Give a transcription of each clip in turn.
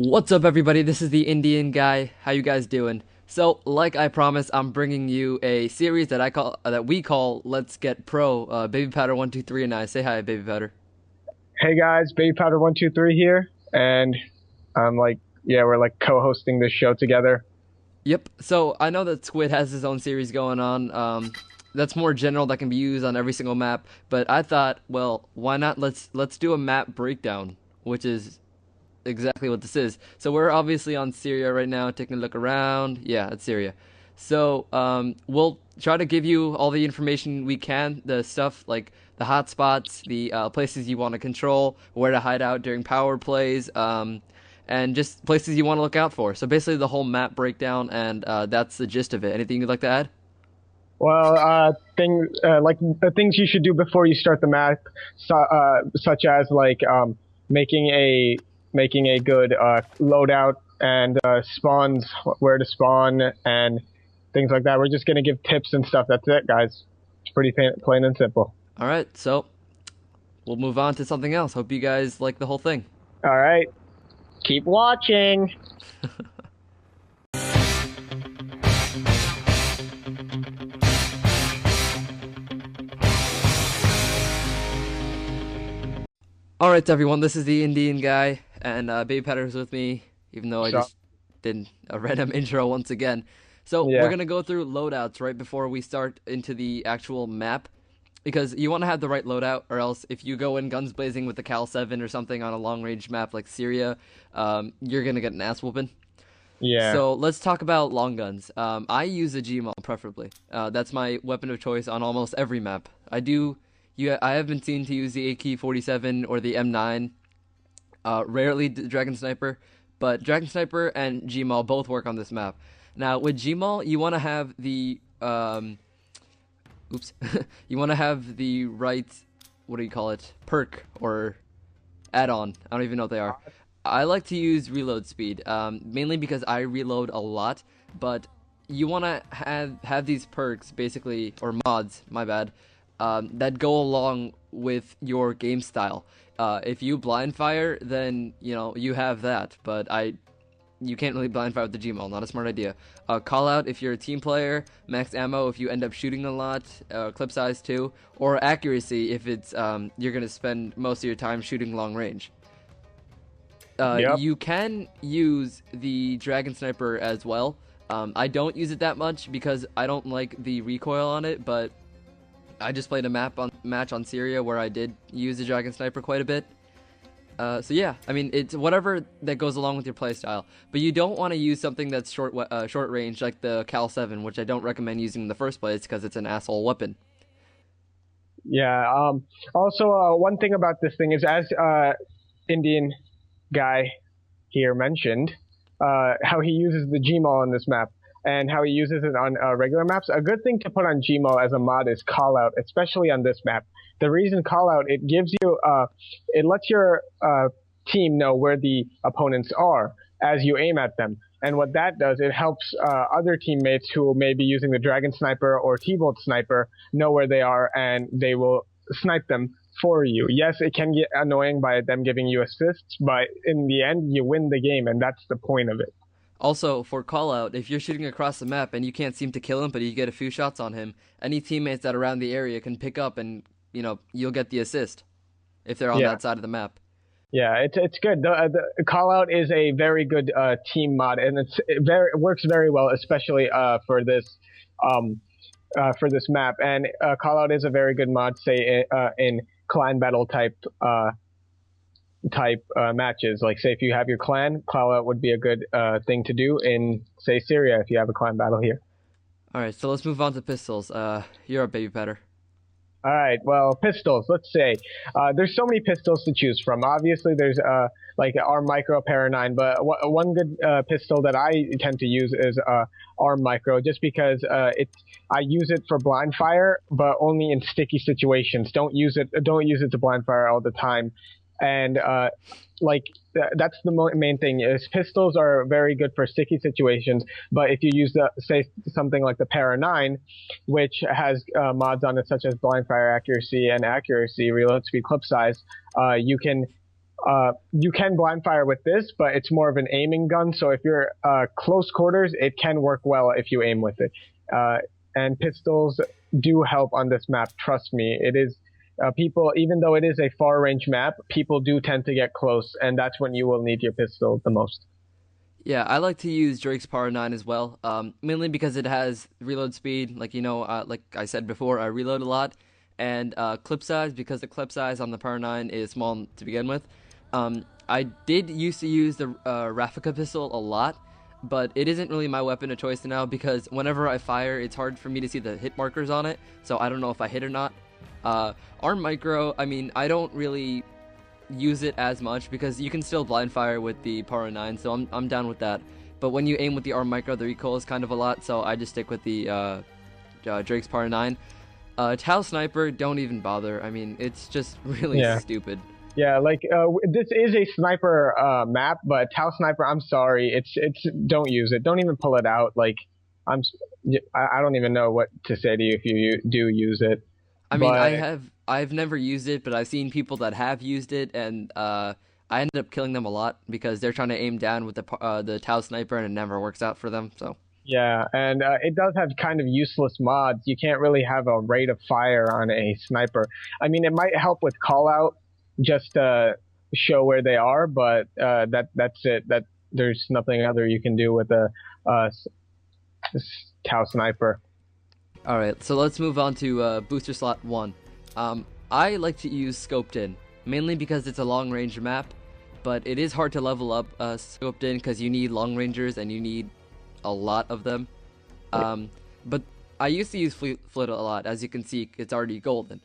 What's up, everybody? This is the Indian guy. How you guys doing? So, like I promised, I'm bringing you a series that we call "Let's Get Pro." Baby Powder 123 and I say hi, Baby Powder. Hey guys, Baby Powder 123 here, and we're like co-hosting this show together. Yep. So I know that Squid has his own series going on. That's more general that can be used on every single map. But I thought, well, why not? Let's do a map breakdown, which is exactly what this is. So we're obviously on Syria right now, taking a look around. Yeah, it's Syria. So we'll try to give you all the information we can, the stuff like the hotspots, the places you want to control, where to hide out during power plays, and just places you want to look out for. So basically the whole map breakdown, and that's the gist of it. Anything you'd like to add? Well, the things you should do before you start the map, such as making a good loadout and spawns, where to spawn and things like that. We're just gonna give tips and stuff. That's it, guys. It's pretty plain and simple. All right, so we'll move on to something else. Hope you guys like the whole thing. All right, keep watching. All right, everyone, this is the Indian guy, and Baby Powder's with me, even though I So, just did a random intro once again. So we're yeah, gonna go through loadouts right before we start into the actual map, because you want to have the right loadout, or else if you go in guns blazing with the Cal 7 or something on a long range map like Syria, you're gonna get an ass whooping. yeah. So let's talk about long guns. I use a Gmaul preferably. That's my weapon of choice on almost every map. I have been seen to use the AK-47 or the M9. Rarely Dragon Sniper, but Dragon Sniper and Gmaul both work on this map. Now with Gmaul, you want to have the oops, you want to have the right, what do you call it, perk or add-on. I don't even know what they are. I like to use reload speed, mainly because I reload a lot. But you want to have these perks basically, or mods, my bad, that go along with your game style. If you blind fire, then you have that. But you can't really blind fire with the Gmail. Not a smart idea. Call out if you're a team player. Max ammo if you end up shooting a lot. Clip size too, or accuracy if it's you're gonna spend most of your time shooting long range. Yep. You can use the Dragon Sniper as well. I don't use it that much because I don't like the recoil on it, but I just played a match on Syria where I did use the Dragon Sniper quite a bit. So yeah, I mean it's whatever that goes along with your playstyle, but you don't want to use something that's short range like the Cal 7, which I don't recommend using in the first place because it's an asshole weapon. Yeah. Also, one thing about this thing is, as Indian guy here mentioned, how he uses the Gmail on this map and how he uses it on regular maps. A good thing to put on Gmail as a mod is callout, especially on this map. The reason callout, it gives you, it lets your team know where the opponents are as you aim at them. And what that does, it helps other teammates who may be using the Dragon Sniper or T-Bolt Sniper know where they are, and they will snipe them for you. Yes, it can get annoying by them giving you assists, but in the end, you win the game, and that's the point of it. Also, for callout, if you're shooting across the map and you can't seem to kill him, but you get a few shots on him, any teammates that are around the area can pick up and you'll get the assist if they're on Yeah, that side of the map. yeah, it's good. The call out is a very good team mod, and it works very well, especially um, for this map. And call out is a very good mod, say in clan battle type matches. Like, say if you have your clan, call out would be a good thing to do in, say, Syria if you have a clan battle here. All right, so let's move on to pistols. You're a Baby Powder. All right. Well, pistols. Let's say there's so many pistols to choose from. Obviously, there's Arm Micro Para 9, but one good pistol that I tend to use is Arm Micro, just because I use it for blind fire, but only in sticky situations. Don't use it to blind fire all the time. And that's the main thing. Is pistols are very good for sticky situations, but if you use say something like the Para 9, which has mods on it such as blind fire accuracy and accuracy, reload speed, clip size, you can You can blind fire with this, but it's more of an aiming gun. So if you're close quarters, it can work well if you aim with it. Uh, and pistols do help on this map. Trust me, it is. People, even though it is a far range map, people do tend to get close, and that's when you will need your pistol the most. Yeah, I like to use Drake's Power 9 as well, mainly because it has reload speed. Like I said before, I reload a lot, and clip size, because the clip size on the Power 9 is small to begin with. I did used to use the Rafika pistol a lot, but it isn't really my weapon of choice now because whenever I fire, it's hard for me to see the hit markers on it, so I don't know if I hit or not. Arm Micro, I mean, I don't really use it as much because you can still blind fire with the Power 9, so I'm down with that. But when you aim with the Arm Micro, the recoil is kind of a lot, so I just stick with the Drake's Power 9. Tau Sniper, don't even bother. I mean, it's just really Yeah. stupid. Yeah, like this is a sniper map, but Tau Sniper, I'm sorry, it's don't use it. Don't even pull it out. Like I'm, s- I don't even know what to say to you if you do use it. I mean, But I've never used it, but I've seen people that have used it, and I ended up killing them a lot because they're trying to aim down with the Tau Sniper, and it never works out for them. So yeah, and it does have kind of useless mods. You can't really have a rate of fire on a sniper. I mean, it might help with call out just to show where they are, but that's it. That there's nothing other you can do with a uh, Tau Sniper. all right, so let's move on to booster slot 1. I like to use Scoped In, mainly because it's a long range map, but it is hard to level up Scoped In because you need long rangers and you need a lot of them. But I used to use Flit a lot. As you can see, it's already golden.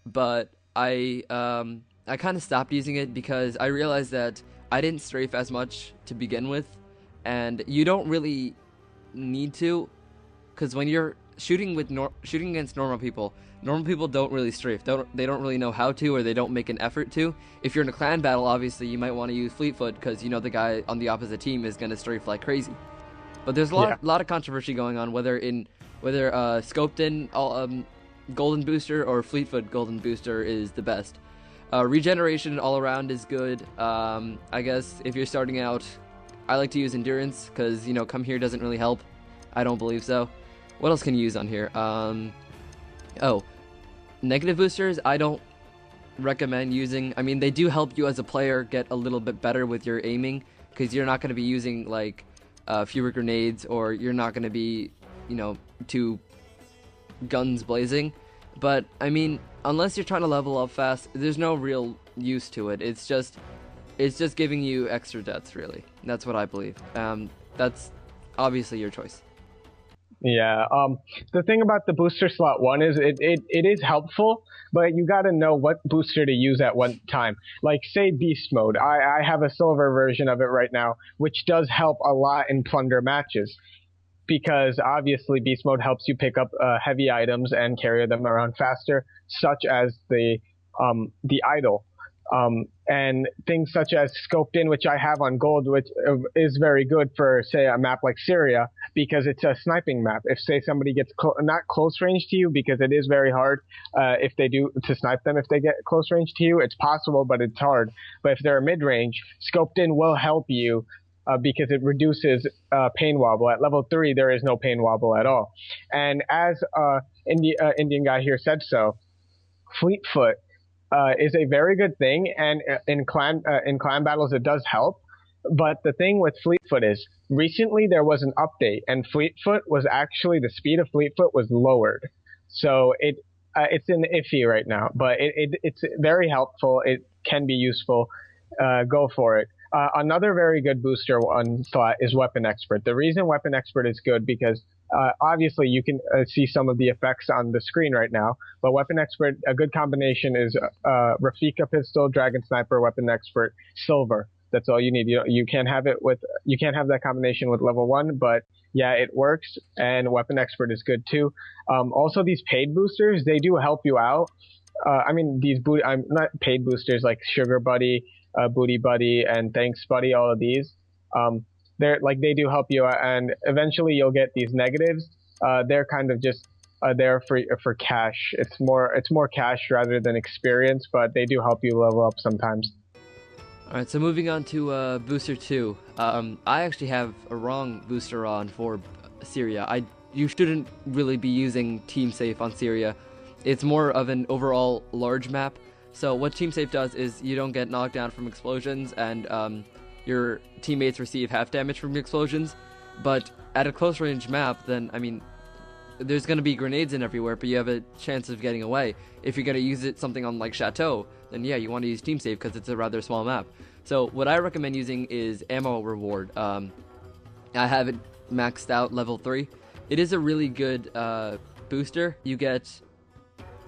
But I kind of stopped using it because I realized that I didn't strafe as much to begin with, and you don't really need to, because when you're shooting against normal people don't really strafe. They don't really know how to, or they don't make an effort to. If you're in a clan battle, obviously you might want to use Fleetfoot because you know the guy on the opposite team is gonna strafe like crazy. But there's a Yeah. lot of controversy going on whether Scoped In Golden Booster or Fleetfoot Golden Booster is the best. Regeneration all around is good. I guess if you're starting out, I like to use Endurance because Come Here doesn't really help. I don't believe so. What else can you use on here? Oh, negative boosters. I don't recommend using. I mean, they do help you as a player get a little bit better with your aiming because you're not going to be using like fewer grenades, or you're not going to be, too guns blazing. But I mean, unless you're trying to level up fast, there's no real use to it. It's just giving you extra deaths, really. That's what I believe. That's obviously your choice. Yeah. The thing about the booster slot 1 is it is helpful, but you got to know what booster to use at one time. Like say beast mode. I have a silver version of it right now, which does help a lot in plunder matches because obviously beast mode helps you pick up heavy items and carry them around faster, such as the idol. And things such as Scoped In, which I have on gold, which is very good for, say, a map like Syria, because it's a sniping map. If, say, somebody gets not close range to you, because it is very hard if they do to snipe them if they get close range to you. It's possible, but it's hard. But if they're mid range, Scoped In will help you because it reduces pain wobble. At level 3, there is no pain wobble at all. And as IndianGuy here said so, Fleetfoot is a very good thing, and in clan battles it does help. But the thing with Fleetfoot is, recently there was an update, and Fleetfoot was actually the speed of Fleetfoot was lowered, so it's in iffy right now. But it's very helpful. It can be useful. Go for it. Another very good booster on slot is Weapon Expert. The reason Weapon Expert is good because obviously you can see some of the effects on the screen right now, but Weapon Expert, a good combination is Rafika pistol, Dragon Sniper, Weapon Expert, Silver. That's all you need. You can't have that combination with level 1, but yeah, it works, and Weapon Expert is good too. Also, these paid boosters, they do help you out. I mean, I'm not paid boosters like Sugar Buddy, Booty Buddy, and Thanks Buddy. All of these, they do help you out, and eventually you'll get these negatives. They're kind of just there for cash. It's more cash rather than experience, but they do help you level up sometimes. Alright, so moving on to booster 2. I actually have a wrong booster on for Syria. You shouldn't really be using Team Safe on Syria. It's more of an overall large map. So what Team Safe does is you don't get knocked down from explosions, and your teammates receive half damage from explosions. But at a close range map, then, I mean, there's going to be grenades in everywhere, but you have a chance of getting away. If you're going to use something on like Chateau, then yeah, you want to use Team Safe because it's a rather small map. So what I recommend using is Ammo Reward. I have it maxed out level 3. It is a really good booster. You get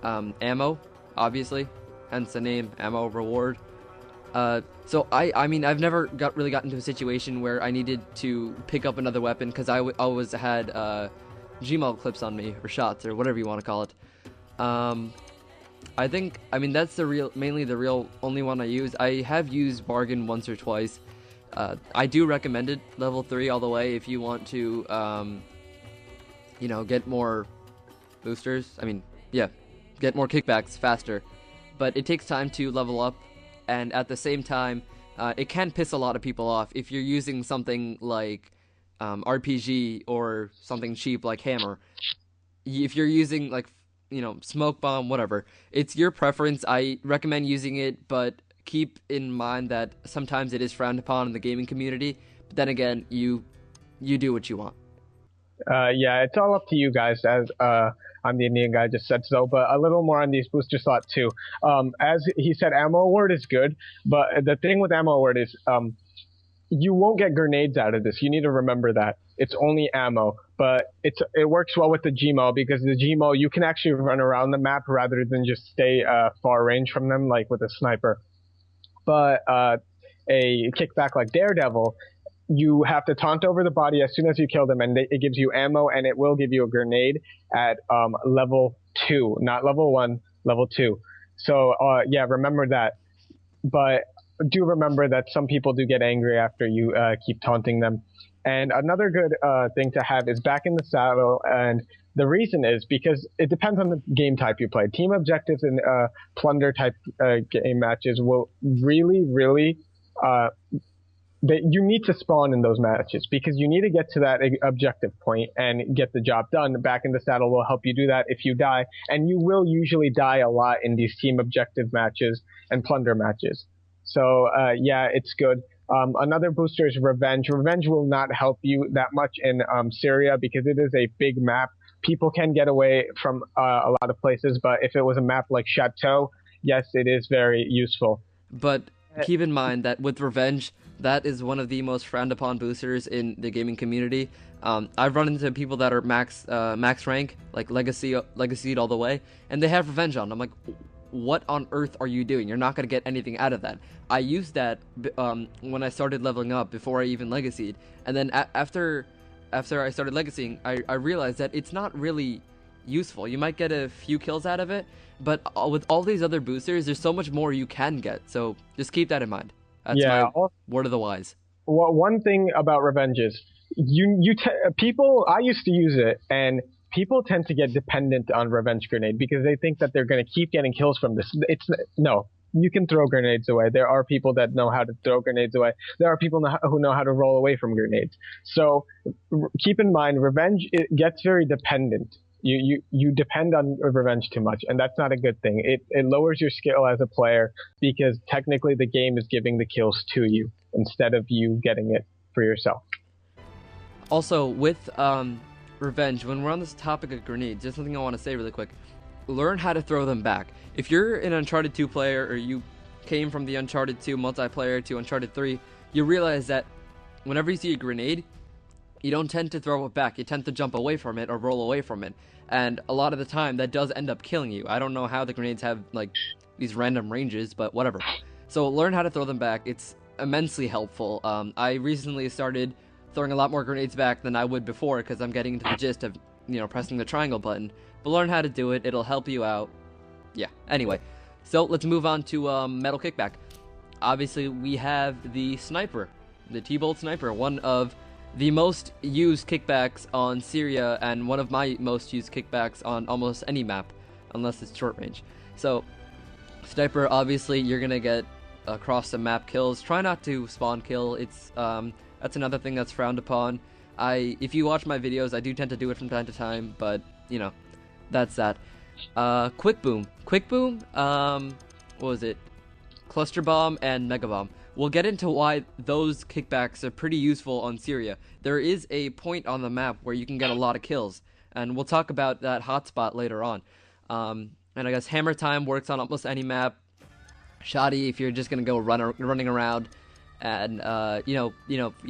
ammo, obviously, hence the name, Ammo Reward. So I mean, I've never really gotten into a situation where I needed to pick up another weapon because I always had Gmail clips on me, or shots, or whatever you want to call it. I mean that's mainly the real only one I use. I have used Bargain once or twice. I do recommend it level 3 all the way if you want to, you know, get more boosters. I mean, yeah, get more kickbacks faster. But it takes time to level up, and at the same time, it can piss a lot of people off if you're using something like RPG or something cheap like Hammer. If you're using like, you know, Smoke Bomb, whatever, it's your preference. I recommend using it, but keep in mind that sometimes it is frowned upon in the gaming community. But then again, you do what you want. Yeah, it's all up to you guys, as I'm the Indian guy just said so, but a little more on these booster slot too. As he said, Ammo Award is good, but the thing with Ammo Award is you won't get grenades out of this. You need to remember that. It's only ammo, but it works well with the Gmo, because the Gmo, you can actually run around the map rather than just stay far range from them like with a sniper. But a kickback like Daredevil, you have to taunt over the body as soon as you kill them, and it gives you ammo, and it will give you a grenade at level 2, not level 1, level 2. So yeah, remember that. But do remember that some people do get angry after you keep taunting them. And another good thing to have is Back in the Saddle, and the reason is because it depends on the game type you play. Team objectives and plunder type game matches will really you need to spawn in those matches, because you need to get to that objective point and get the job done. Back in the Saddle will help you do that if you die, and you will usually die a lot in these team objective matches and plunder matches. So yeah, it's good. Another booster is Revenge. Revenge will not help you that much in Syria because it is a big map. People can get away from a lot of places, but if it was a map like Chateau, yes, it is very useful. But keep in mind that with Revenge, that is one of the most frowned upon boosters in the gaming community. I've run into people that are max rank, like legacied all the way, and they have Revenge on. I'm like, what on earth are you doing? You're not going to get anything out of that. I used that when I started leveling up, before I even legacied, and then after I started legacying, I realized that it's not really useful. You might get a few kills out of it, but with all these other boosters, there's so much more you can get. So just keep that in mind. That's my word of the wise. Well, one thing about Revenge is people. I used to use it, and people tend to get dependent on Revenge Grenade because they think that they're going to keep getting kills from this. No. You can throw grenades away. There are people that know how to throw grenades away. There are people who know how to roll away from grenades. So keep in mind, Revenge, it gets very dependent. You depend on Revenge too much, and that's not a good thing. It lowers your skill as a player because technically the game is giving the kills to you instead of you getting it for yourself. Also, with Revenge, when we're on this topic of grenades, there's something I want to say really quick. Learn how to throw them back. If you're an Uncharted 2 player, or you came from the Uncharted 2 multiplayer to Uncharted 3, you realize that whenever you see a grenade, you don't tend to throw it back. You tend to jump away from it or roll away from it. And a lot of the time, that does end up killing you. I don't know how the grenades have like these random ranges, but whatever. So learn how to throw them back. It's immensely helpful. I recently started throwing a lot more grenades back than I would before because I'm getting into the gist of, you know, pressing the triangle button. But learn how to do it. It'll help you out. Yeah. Anyway, so let's move on to Metal Kickback. Obviously, we have the Sniper, the T-Bolt Sniper, one of the most used kickbacks on Syria, and one of my most used kickbacks on almost any map, unless it's short range. So, Sniper, obviously, you're gonna get across the map kills. Try not to spawn kill. It's that's another thing that's frowned upon. If you watch my videos, I do tend to do it from time to time, but you know, that's that. Quick boom. What was it? Cluster bomb and mega bomb. We'll get into why those kickbacks are pretty useful on Syria. There is a point on the map where you can get a lot of kills, and we'll talk about that hotspot later on. And I guess hammer time works on almost any map. Shoddy if you're just gonna go running around, and you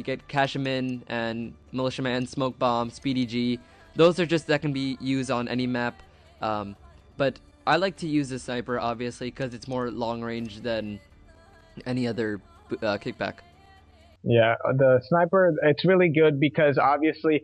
get Cashamin and Militiaman, Smoke Bomb, Speedy G. Those are just that can be used on any map. But I like to use the sniper obviously because it's more long range than any other kickback. Yeah, the sniper, it's really good because obviously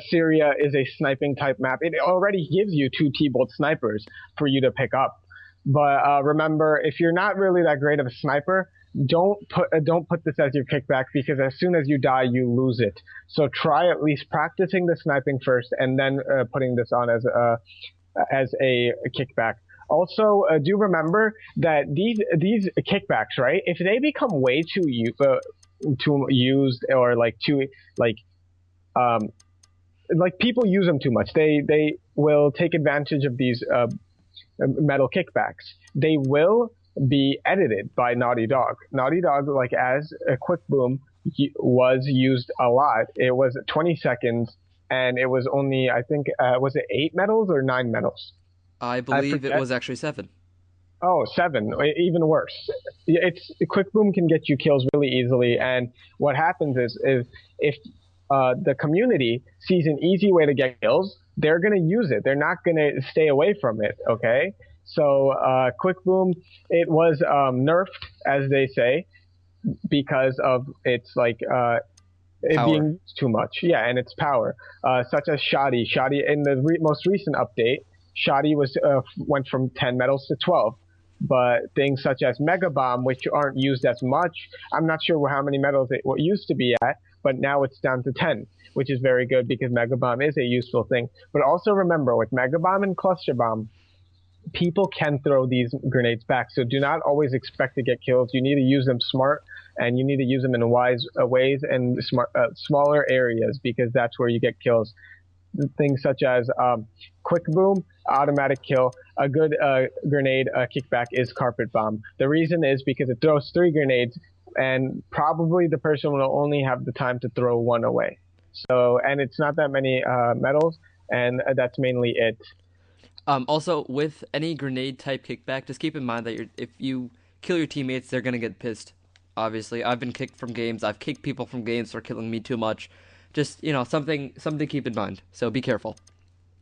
Syria is a sniping type map. It already gives you 2 T-bolt snipers for you to pick up. But remember, if you're not really that great of a sniper, don't put this as your kickback because as soon as you die, you lose it. So try at least practicing the sniping first and then putting this on as a kickback. Also, do remember that these kickbacks, right? If they become way too used or like people use them too much, they will take advantage of these metal kickbacks. They will be edited by Naughty Dog. Naughty Dog, like as a quick boom, was used a lot. It was 20 seconds, and it was only, I think, was it 8 medals or 9 medals? I believe it was actually 7. Oh, 7, even worse. Quick boom can get you kills really easily, and what happens is if the community sees an easy way to get kills, they're going to use it. They're not going to stay away from it, okay? So quick boom, it was nerfed, as they say, because of its like it being used too much. Yeah, and its power, such as Shoddy. Shoddy in the most recent update, Shoddy went from 10 medals to 12. But things such as Mega Bomb, which aren't used as much, I'm not sure how many medals it used to be at, but now it's down to 10, which is very good because Mega Bomb is a useful thing. But also remember, with Mega Bomb and Cluster Bomb, people can throw these grenades back, so do not always expect to get kills. You need to use them smart, and you need to use them in wise ways and smaller areas because that's where you get kills. Things such as quick boom, automatic kill. A good grenade kickback is carpet bomb. The reason is because it throws 3 grenades, and probably the person will only have the time to throw 1 away. So, and it's not that many medals, and that's mainly it. Also, with any grenade type kickback, just keep in mind that if you kill your teammates, they're gonna get pissed. Obviously, I've been kicked from games. I've kicked people from games for killing me too much. Just something to keep in mind. So be careful.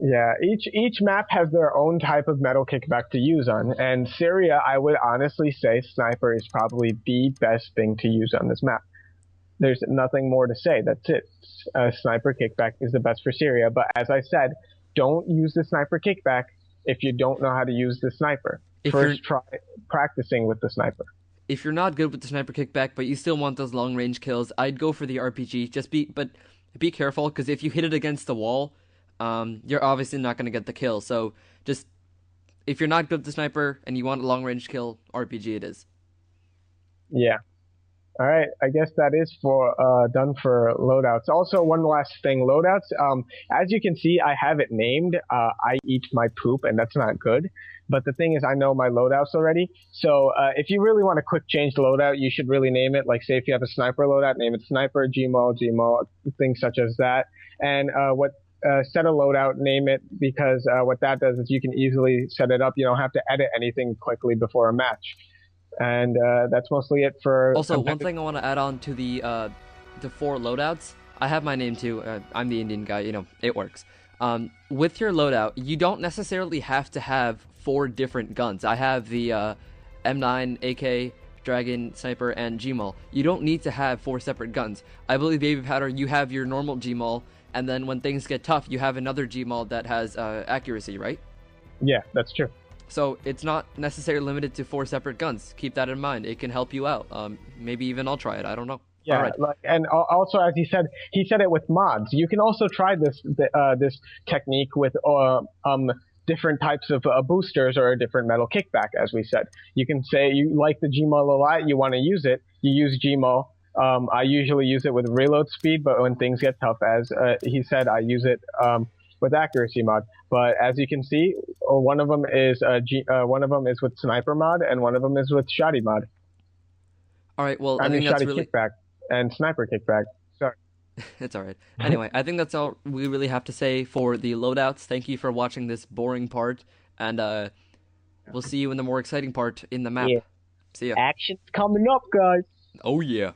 Yeah, each map has their own type of metal kickback to use on, and Syria, I would honestly say sniper is probably the best thing to use on this map. There's nothing more to say. That's it. Sniper kickback is the best for Syria, but as I said, don't use the sniper kickback if you don't know how to use the sniper. First, try practicing with the sniper. If you're not good with the sniper kickback, but you still want those long range kills, I'd go for the RPG. But be careful, because if you hit it against the wall, you're obviously not going to get the kill. So just if you're not good with the sniper and you want a long range kill, RPG it is. Yeah. All right, I guess that is done for loadouts. Also, one last thing, loadouts. As you can see, I have it named. I eat my poop, and that's not good. But the thing is, I know my loadouts already. So if you really want to quick change the loadout, you should really name it. Like, say if you have a sniper loadout, name it sniper, Gmol, things such as that. And set a loadout, name it, because what that does is you can easily set it up. You don't have to edit anything quickly before a match. And that's mostly it for. Also, one thing I want to add on to the 4 loadouts. I have my name too. I'm the Indian guy. It works. With your loadout, you don't necessarily have to have 4 different guns. I have the M9, AK, Dragon, Sniper, and Gmol. You don't need to have 4 separate guns. I believe Baby Powder, you have your normal Gmol, and then when things get tough, you have another Gmol that has accuracy, right? Yeah, that's true. So it's not necessarily limited to 4 separate guns. Keep that in mind. It can help you out. Maybe even I'll try it. I don't know. Yeah, right. And also, as he said it with mods. You can also try this technique with different types of boosters or a different metal kickback, as we said. You can say you like the Gmo a lot, you want to use it, you use Gmo. I usually use it with reload speed, but when things get tough, as he said, I use it with accuracy mod. But as you can see, one of them is with sniper mod, and one of them is with shoddy mod. All right, well, I mean, think that's shoddy really... kickback and sniper kickback. Sorry. It's all right. Anyway, I think that's all we really have to say for the loadouts. Thank you for watching this boring part, and we'll see you in the more exciting part in the map. Yeah. See ya. Action's coming up, guys. Oh, yeah.